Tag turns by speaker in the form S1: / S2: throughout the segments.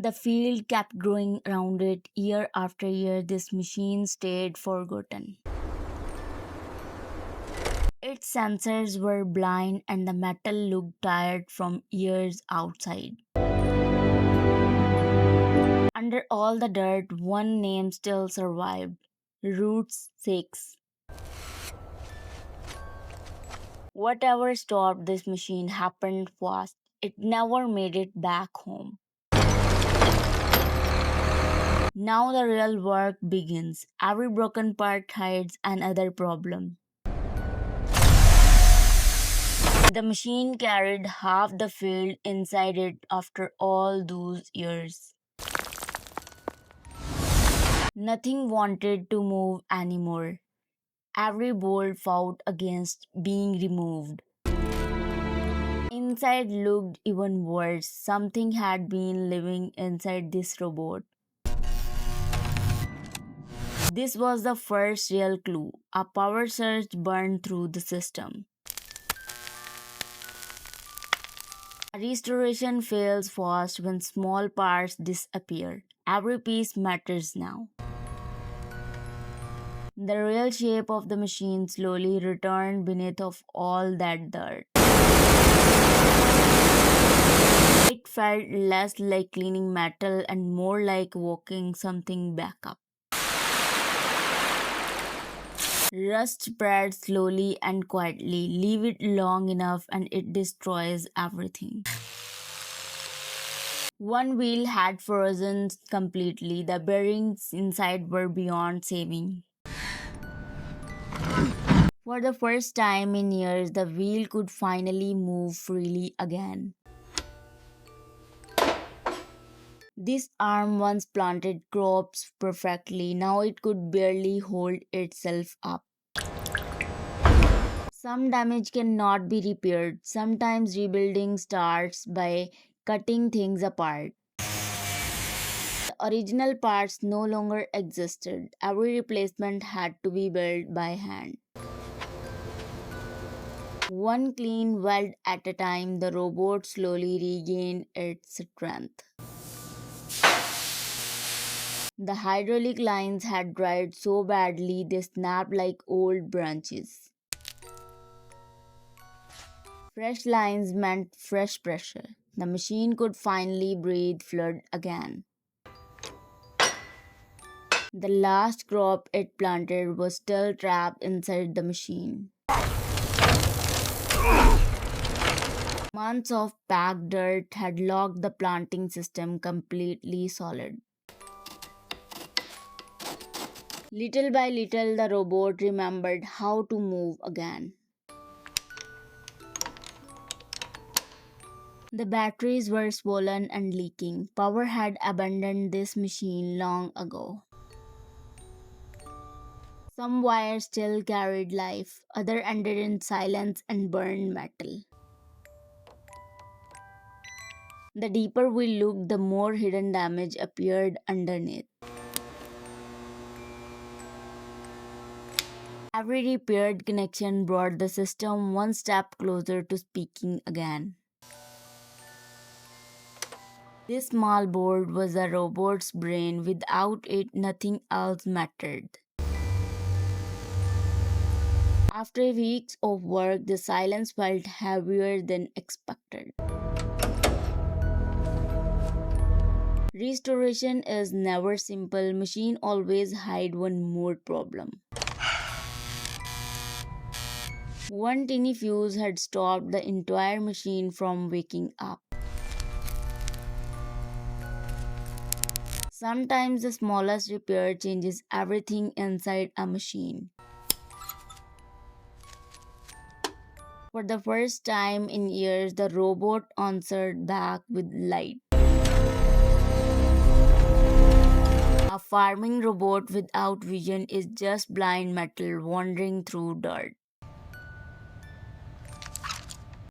S1: The field kept growing around it. Year after year, this machine stayed forgotten. Its sensors were blind and the metal looked tired from years outside. Under all the dirt, one name still survived: Roots 6. Whatever stopped this machine happened fast. It never made it back home. Now the real work begins. Every broken part hides another problem. The machine carried half the field inside it after all those years. Nothing wanted to move anymore. Every bolt fought against being removed. Inside looked even worse. Something had been living inside this robot. This was the first real clue. A power surge burned through the system. Restoration fails fast when small parts disappear. Every piece matters now. The real shape of the machine slowly returned beneath of all that dirt. It felt less like cleaning metal and more like walking something back up. Rust spreads slowly and quietly. Leave it long enough and it destroys everything. One wheel had frozen completely. The bearings inside were beyond saving. For the first time in years, the wheel could finally move freely again. This arm once planted crops perfectly. Now it could barely hold itself up. Some damage cannot be repaired. Sometimes rebuilding starts by cutting things apart. The original parts no longer existed. Every replacement had to be built by hand. One clean weld at a time, the robot slowly regained its strength. The hydraulic lines had dried so badly they snapped like old branches. Fresh lines meant fresh pressure. The machine could finally breathe flood again. The last crop it planted was still trapped inside the machine. Months of packed dirt had locked the planting system completely solid. Little by little, the robot remembered how to move again. The batteries were swollen and leaking. Power had abandoned this machine long ago. Some wires still carried life, others ended in silence and burned metal. The deeper we looked, the more hidden damage appeared underneath. Every repaired connection brought the system one step closer to speaking again. This small board was a robot's brain. Without it, nothing else mattered. After weeks of work, the silence felt heavier than expected. Restoration is never simple. Machine always hide one more problem. One tiny fuse had stopped the entire machine from waking up. Sometimes the smallest repair changes everything inside a machine. For the first time in years, the robot answered back with light. A farming robot without vision is just blind metal wandering through dirt.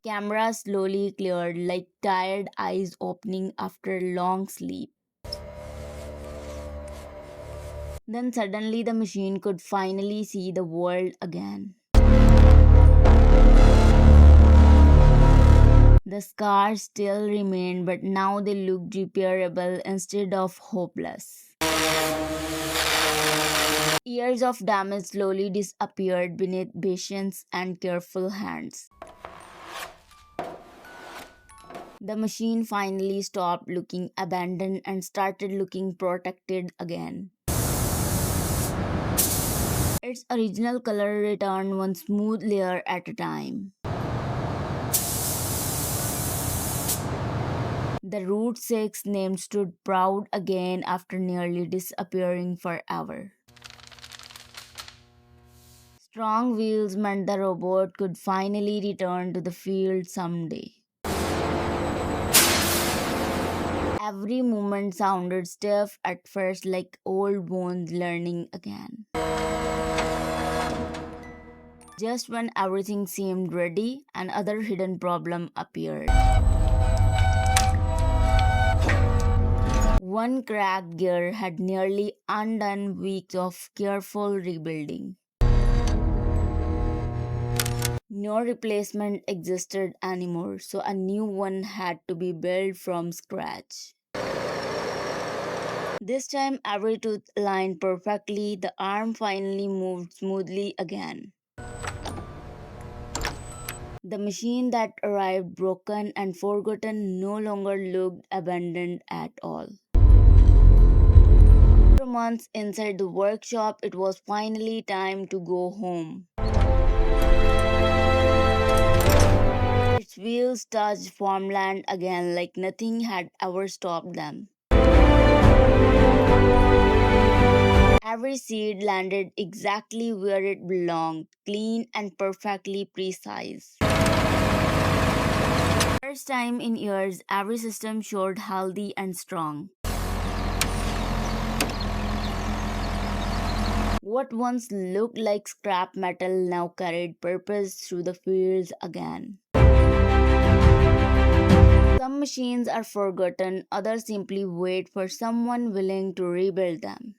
S1: Camera slowly cleared like tired eyes opening after long sleep. Then suddenly the machine could finally see the world again. The scars still remained, but now they looked repairable instead of hopeless. Years of damage slowly disappeared beneath patience and careful hands. The machine finally stopped looking abandoned and started looking protected again. Its original color returned one smooth layer at a time. The Route 6 name stood proud again after nearly disappearing forever. Strong wheels meant the robot could finally return to the field someday. Every movement sounded stiff at first, like old bones learning again. Just when everything seemed ready, another hidden problem appeared. One cracked gear had nearly undone weeks of careful rebuilding. No replacement existed anymore, so a new one had to be built from scratch. This time, every tooth aligned perfectly, the arm finally moved smoothly again. The machine that arrived broken and forgotten no longer looked abandoned at all. After months inside the workshop, it was finally time to go home. Its wheels touched farmland again like nothing had ever stopped them. Every seed landed exactly where it belonged, clean and perfectly precise. First time in years, every system showed healthy and strong. What once looked like scrap metal now carried purpose through the fields again. Some machines are forgotten, others simply wait for someone willing to rebuild them.